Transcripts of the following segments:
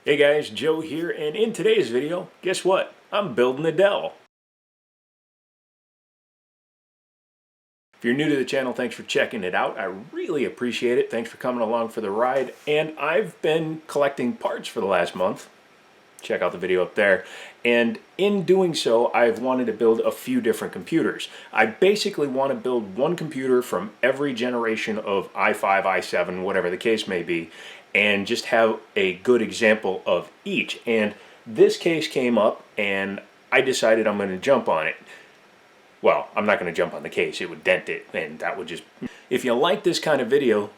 Hey guys, Joe here, and in today's video, guess what? I'm building a Dell. If you're new to the channel, thanks for checking it out. I really appreciate it. Thanks for coming along for the ride. And I've been collecting parts for the last month. Check out the video up there. And in doing so, I've wanted to build a few different computers. I basically want to build one computer from every generation of i5, i7, whatever the case may be, and just have a good example of each. And this case came up and I decided I'm going to jump on it. Well, I'm not going to jump on the case. It would dent it, and that would just... If you like this kind of video,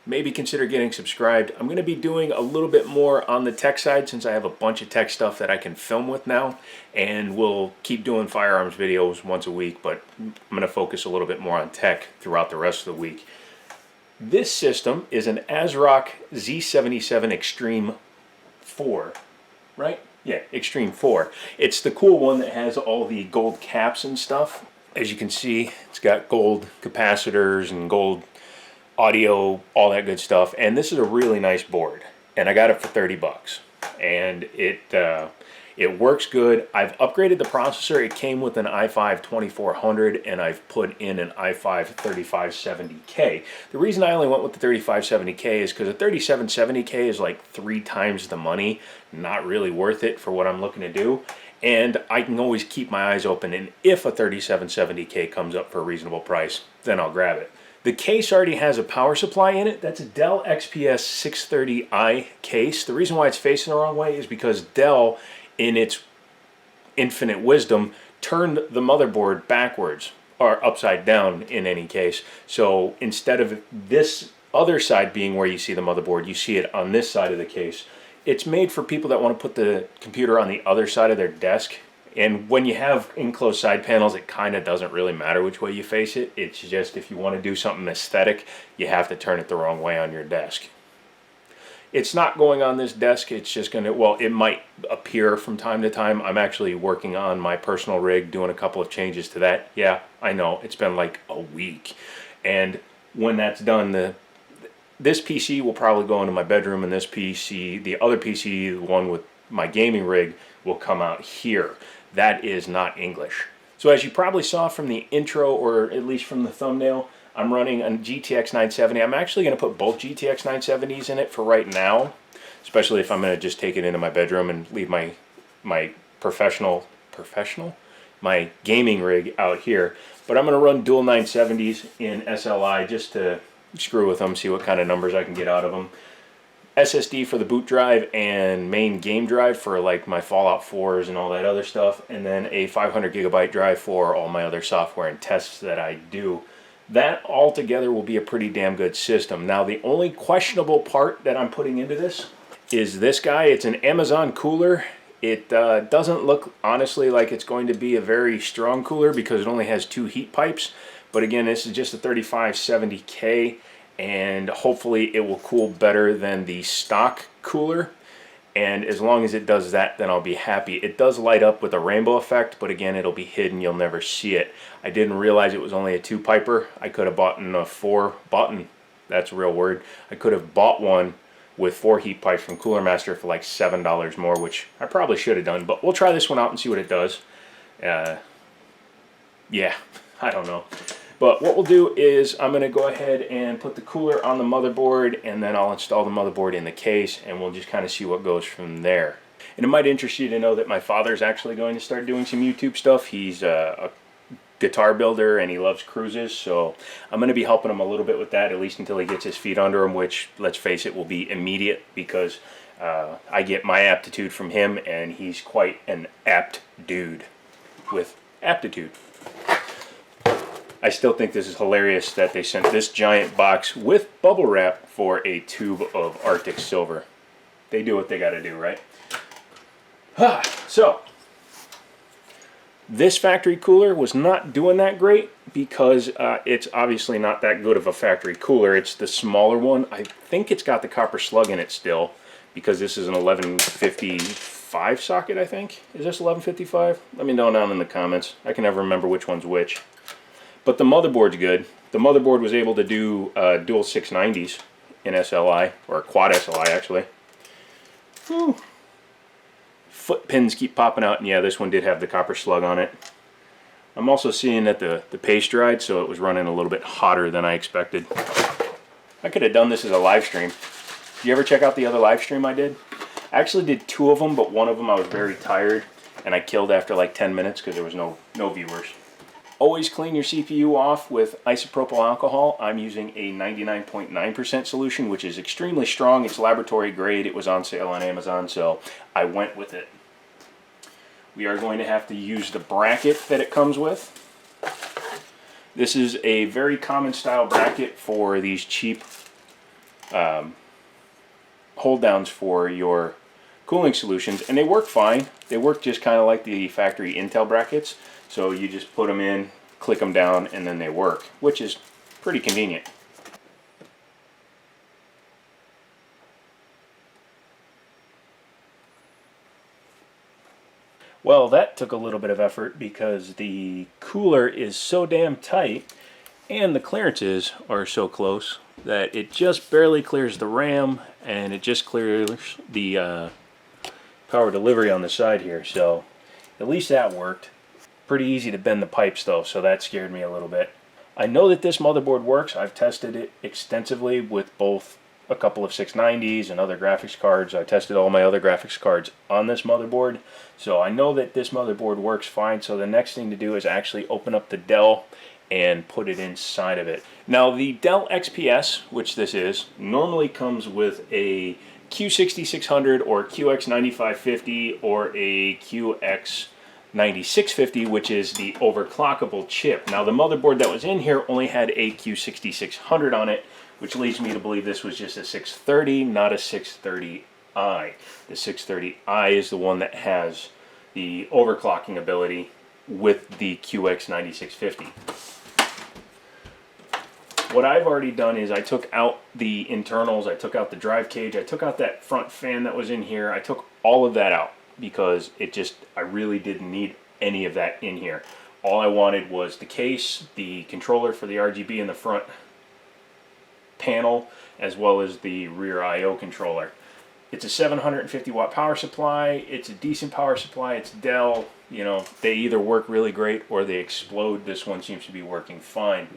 maybe consider getting subscribed. I'm going to be doing a little bit more on the tech side since I have a bunch of tech stuff that I can film with now, and we'll keep doing firearms videos once a week, but I'm going to focus a little bit more on tech throughout the rest of the week. This system is an ASRock Z77 Extreme 4, right? Yeah, Extreme 4. It's the cool one that has all the gold caps and stuff. As you can see, it's got gold capacitors and gold audio, all that good stuff. And this is a really nice board. And I got it for 30 bucks. And it works good. I've upgraded the processor. It came with an i5 2400 and I've put in an i5 3570K. The reason I only went with the 3570K is because a 3770K is like 3 times the money. Not really worth it for what I'm looking to do. And I can always keep my eyes open, and if a 3770K comes up for a reasonable price, then I'll grab it. The case already has a power supply in it. That's a Dell XPS 630i case. The reason why it's facing the wrong way is because Dell, in its infinite wisdom, turned the motherboard backwards, or upside down in any case. So instead of this other side being where you see the motherboard, you see it on this side of the case. It's made for people that want to put the computer on the other side of their desk. And when you have enclosed side panels, it kind of doesn't really matter which way you face it. It's just if you want to do something aesthetic, you have to turn it the wrong way on your desk. It's not going on this desk. It's just going to, well, it might appear from time to time. I'm actually working on my personal rig, doing a couple of changes to that. Yeah, I know. It's been like a week. And when that's done, this PC will probably go into my bedroom, and this PC, the other PC, the one with my gaming rig, will come out here. That is not English. So as you probably saw from the intro, or at least from the thumbnail, I'm running a GTX 970. I'm actually going to put both GTX 970s in it for right now, especially if I'm going to just take it into my bedroom and leave my my gaming rig out here. But I'm going to run dual 970s in SLI just to screw with them, see what kind of numbers I can get out of them. SSD for the boot drive and main game drive for like my Fallout 4s and all that other stuff, and then a 500 gigabyte drive for all my other software and tests that I do. That all together will be a pretty damn good system. Now the only questionable part that I'm putting into this is this guy. It's an Amazon cooler. It doesn't look honestly like it's going to be a very strong cooler because it only has 2 heat pipes. But again, this is just a 3570K, and hopefully it will cool better than the stock cooler. And as long as it does that, then I'll be happy. It does light up with a rainbow effect, but again, it'll be hidden. You'll never see it. I didn't realize it was only a 2-piper. I could have bought that's a real word. I could have bought one with 4 heat pipes from Cooler Master for like $7 more, which I probably should have done. But we'll try this one out and see what it does. Yeah, I don't know. But what we'll do is I'm going to go ahead and put the cooler on the motherboard, and then I'll install the motherboard in the case, and we'll just kind of see what goes from there. And it might interest you to know that my father's actually going to start doing some YouTube stuff. He's a guitar builder and he loves cruises, so I'm going to be helping him a little bit with that, at least until he gets his feet under him, which, let's face it, will be immediate because I get my aptitude from him, and he's quite an apt dude with aptitude. I still think this is hilarious that they sent this giant box with bubble wrap for a tube of Arctic Silver. They do what they got to do, right? So, this factory cooler was not doing that great because it's obviously not that good of a factory cooler. It's the smaller one. I think it's got the copper slug in it still because this is an 1155 socket, I think. Is this 1155? Let me know down in the comments. I can never remember which one's which. But the motherboard's good. The motherboard was able to do dual 690s in SLI, or quad SLI actually. Whew. foot pins keep popping out, and yeah, this one did have the copper slug on it. I'm also seeing that the paste dried, so it was running a little bit hotter than I expected. I could have done this as a live stream. Did you ever check out the other live stream I did? I actually did 2 of them, but one of them I was very tired, and I killed after like 10 minutes because there was no viewers. Always clean your CPU off with isopropyl alcohol. I'm using a 99.9% solution, which is extremely strong. It's laboratory grade. It was on sale on Amazon, so I went with it. We are going to have to use the bracket that it comes with. This is a very common style bracket for these cheap hold downs for your cooling solutions, and they work fine. They work just kind of like the factory Intel brackets. So you just put them in, click them down, and then they work, which is pretty convenient. Well, that took a little bit of effort because the cooler is so damn tight and the clearances are so close that it just barely clears the RAM and it just clears the power delivery on the side here. So at least that worked. Pretty easy to bend the pipes though, so that scared me a little bit. I know that this motherboard works. I've tested it extensively with both a couple of 690s and other graphics cards. I tested all my other graphics cards on this motherboard, so I know that this motherboard works fine. So the next thing to do is actually open up the Dell and put it inside of it. Now the Dell XPS, which this is, normally comes with a Q6600 or QX9550 or a QX9650, which is the overclockable chip. Now the motherboard that was in here only had a Q6600 on it, which leads me to believe this was just a 630, not a 630i. The 630i is the one that has the overclocking ability with the QX9650. What I've already done is I took out the internals, I took out the drive cage, I took out that front fan that was in here, I took all of that out because I really didn't need any of that in here. All I wanted was the case, the controller for the RGB in the front panel, as well as the rear I/O controller. It's a 750 watt power supply. It's a decent power supply. It's Dell. You know, they either work really great or they explode. This one seems to be working fine.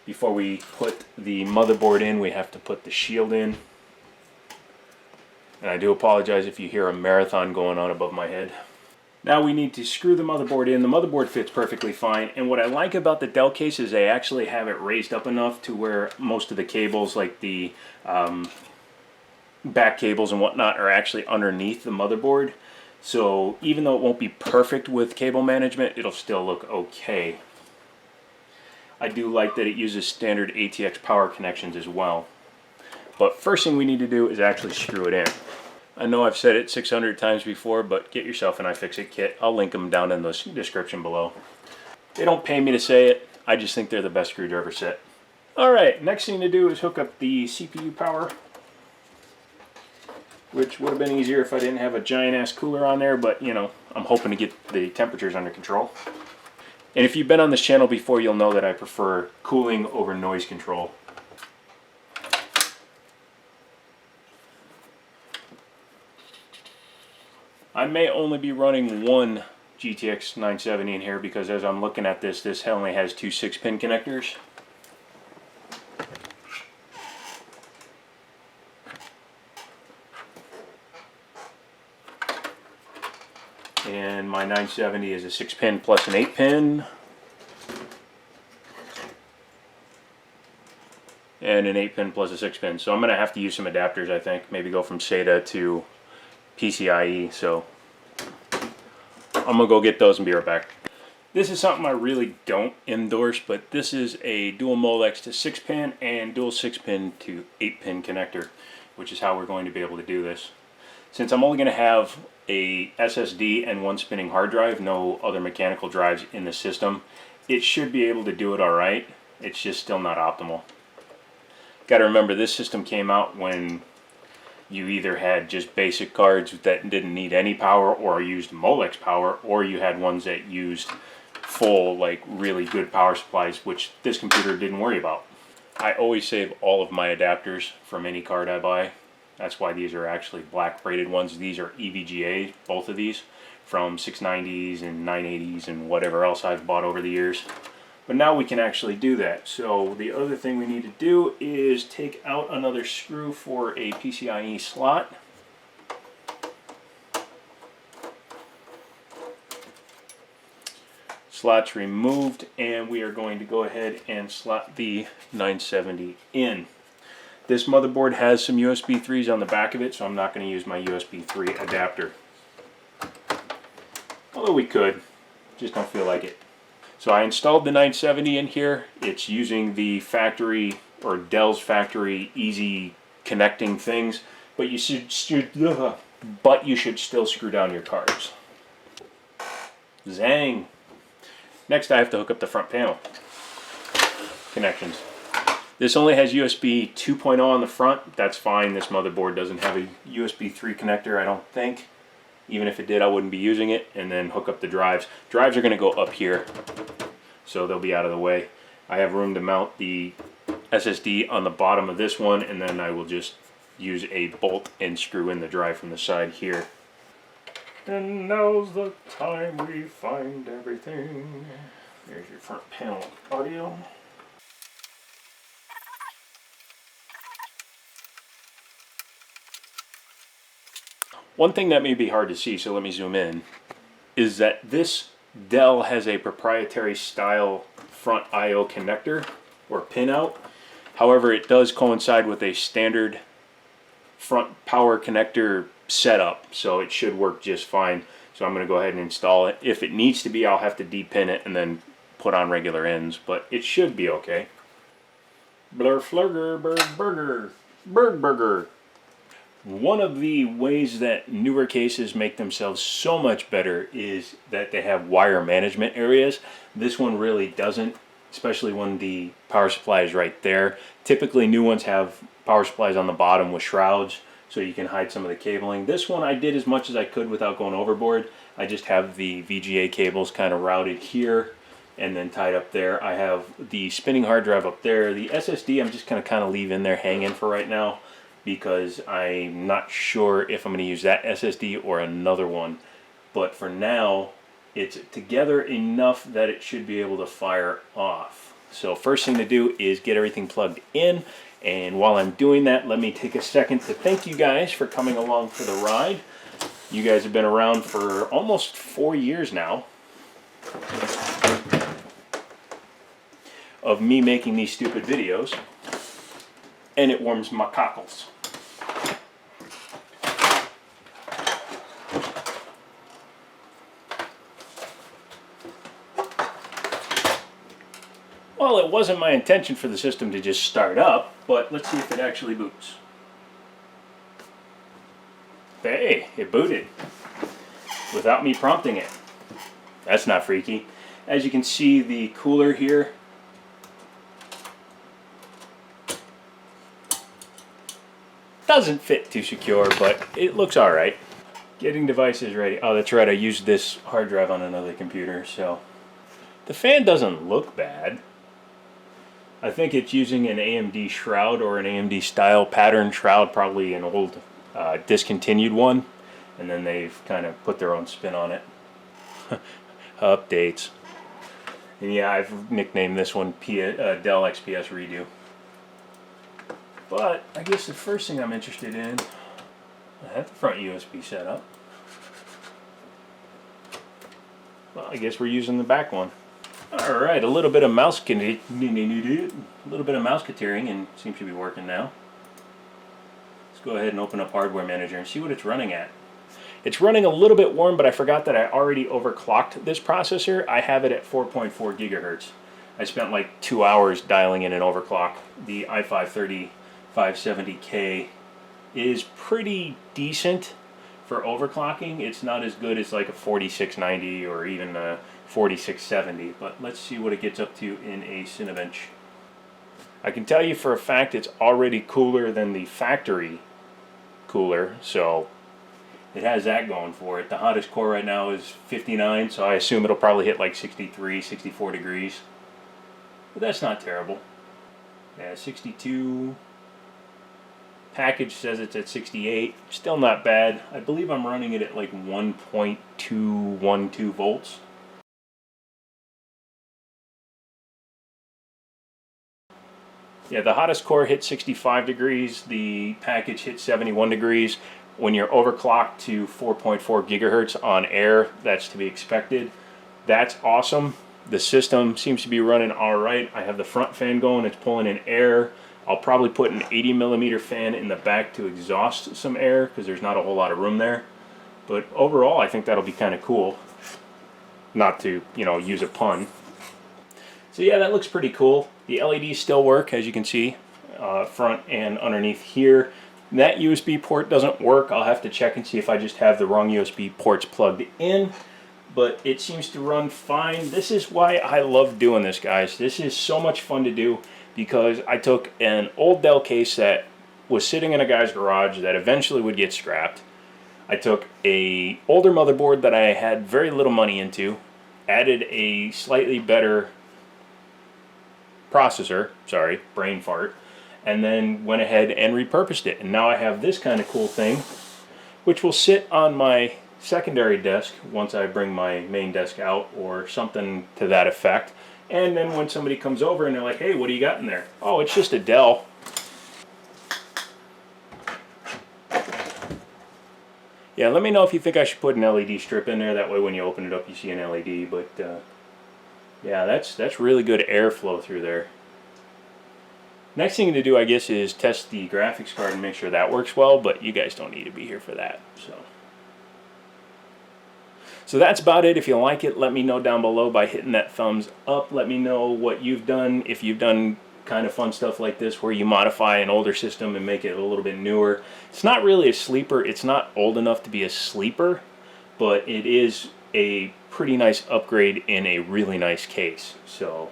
Before we put the motherboard in, we have to put the shield in. And I do apologize if you hear a marathon going on above my head. Now we need to screw the motherboard in. The motherboard fits perfectly fine, and what I like about the Dell case is they actually have it raised up enough to where most of the cables, like the back cables and whatnot, are actually underneath the motherboard. So even though it won't be perfect with cable management, it'll still look okay. I do like that it uses standard ATX power connections as well. But first thing we need to do is actually screw it in. I know I've said it 600 times before, but get yourself an iFixit kit. I'll link them down in the description below. They don't pay me to say it. I just think they're the best screwdriver set. Alright, next thing to do is hook up the CPU power, which would have been easier if I didn't have a giant ass cooler on there, but you know, I'm hoping to get the temperatures under control. And if you've been on this channel before, you'll know that I prefer cooling over noise control. I may only be running one GTX 970 in here because as I'm looking at this, this only has 2 6-pin connectors. And my 970 is a 6-pin plus an 8-pin. And an 8-pin plus a 6-pin. So I'm going to have to use some adapters, I think. Maybe go from SATA to PCIe, so I'm going to go get those and be right back. This is something I really don't endorse, but this is a dual Molex to 6-pin and dual 6-pin to 8-pin connector, which is how we're going to be able to do this. Since I'm only going to have a SSD and one spinning hard drive, no other mechanical drives in the system, it should be able to do it alright. It's just still not optimal. Got to remember, this system came out when you either had just basic cards that didn't need any power or used Molex power, or you had ones that used full, like really good power supplies, which this computer didn't worry about. I always save all of my adapters from any card I buy. That's why these are actually black braided ones. These are EVGA, both of these, from 690s and 980s and whatever else I've bought over the years. But now we can actually do that. So the other thing we need to do is take out another screw for a PCIe slot. Slot's removed, and we are going to go ahead and slot the 970 in. This motherboard has some USB 3s on the back of it, so I'm not going to use my USB 3 adapter. Although we could, just don't feel like it. So I installed the 970 in here. It's using the factory, or Dell's factory, easy connecting things, but you should still screw down your cards. Zang! Next I have to hook up the front panel connections. This only has USB 2.0 on the front. That's fine. This motherboard doesn't have a USB 3 connector, I don't think. Even if it did, I wouldn't be using it. And then hook up the drives. Drives are going to go up here, so they'll be out of the way. I have room to mount the SSD on the bottom of this one, and then I will just use a bolt and screw in the drive from the side here. And now's the time we find everything. There's your front panel audio. One thing that may be hard to see, so let me zoom in, is that this Dell has a proprietary style front I/O connector or pinout. However, it does coincide with a standard front power connector setup, so it should work just fine. So I'm going to go ahead and install it. If it needs to be, I'll have to depin it and then put on regular ends, but it should be okay. Blur flurger, berg burger, berg burger. One of the ways that newer cases make themselves so much better is that they have wire management areas. This one really doesn't, especially when the power supply is right there. Typically new ones have power supplies on the bottom with shrouds, so you can hide some of the cabling. This one I did as much as I could without going overboard. I just have the VGA cables kind of routed here and then tied up there. I have the spinning hard drive up there. The SSD I'm just going to kind of leave in there hanging for right now because I'm not sure if I'm going to use that SSD or another one. But for now, it's together enough that it should be able to fire off. So first thing to do is get everything plugged in. And while I'm doing that, let me take a second to thank you guys for coming along for the ride. You guys have been around for almost 4 years now of me making these stupid videos, and it warms my cockles. Well, it wasn't my intention for the system to just start up, but let's see if it actually boots. Hey, it booted without me prompting it. That's not freaky. As you can see, the cooler here doesn't fit too secure, but it looks alright. Getting devices ready. Oh, that's right, I used this hard drive on another computer, so the fan doesn't look bad. I think it's using an AMD shroud or an AMD style pattern shroud, probably an old discontinued one, and then they've kind of put their own spin on it. Updates. And yeah, I've nicknamed this one Dell XPS Redo. But I guess the first thing I'm interested in, I have the front USB set up. Well, I guess we're using the back one. All right, a little bit of mouse catering, and seems to be working now. Let's go ahead and open up Hardware Manager and see what it's running at. It's running a little bit warm, but I forgot that I already overclocked this processor. I have it at 4.4 gigahertz. I spent like 2 hours dialing in an overclock. The i5 3570K is pretty decent for overclocking. It's not as good as like a 4690 or even a 4670, but let's see what it gets up to in a Cinebench. I can tell you for a fact it's already cooler than the factory cooler, so it has that going for it. The hottest core right now is 59, so I assume it'll probably hit like 63, 64 degrees. But that's not terrible. Yeah, 62. Package says it's at 68. Still not bad. I believe I'm running it at like 1.212 volts. Yeah, the hottest core hit 65 degrees. The package hit 71 degrees. When you're overclocked to 4.4 gigahertz on air, that's to be expected. That's awesome. The system seems to be running all right. I have the front fan going. It's pulling in air. I'll probably put an 80 millimeter fan in the back to exhaust some air because there's not a whole lot of room there. But overall, I think that'll be kind of cool. Not to, use a pun. So yeah, that looks pretty cool. The LEDs still work, as you can see, front and underneath here. That USB port doesn't work. I'll have to check and see if I just have the wrong USB ports plugged in. But it seems to run fine. This is why I love doing this, guys. This is so much fun to do because I took an old Dell case that was sitting in a guy's garage that eventually would get scrapped. I took a older motherboard that I had very little money into, added a slightly better processor, sorry, brain fart, and then went ahead and repurposed it. And now I have this kind of cool thing, which will sit on my secondary desk once I bring my main desk out or something to that effect. And then when somebody comes over and they're like, hey, what do you got in there? Oh, it's just a Dell. Yeah, let me know if you think I should put an LED strip in there. That way when you open it up you see an LED. But yeah, that's really good airflow through there. Next thing to do, I guess, is test the graphics card and make sure that works well, but you guys don't need to be here for that. So that's about it. If you like it, let me know down below by hitting that thumbs up. Let me know what you've done, if you've done kind of fun stuff like this where you modify an older system and make it a little bit newer. It's not really a sleeper. It's not old enough to be a sleeper, but it is a pretty nice upgrade in a really nice case. So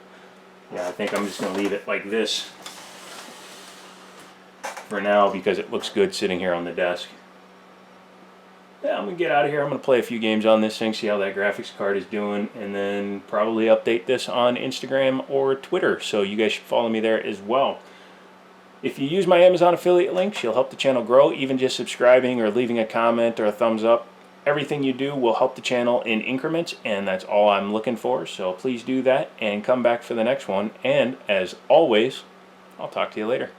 yeah, I think I'm just going to leave it like this for now because it looks good sitting here on the desk. Yeah, I'm going to get out of here. I'm going to play a few games on this thing, see how that graphics card is doing, and then probably update this on Instagram or Twitter, so you guys should follow me there as well. If you use my Amazon affiliate links, you'll help the channel grow. Even just subscribing or leaving a comment or a thumbs up, everything you do will help the channel in increments, and that's all I'm looking for. So please do that and come back for the next one. And as always, I'll talk to you later.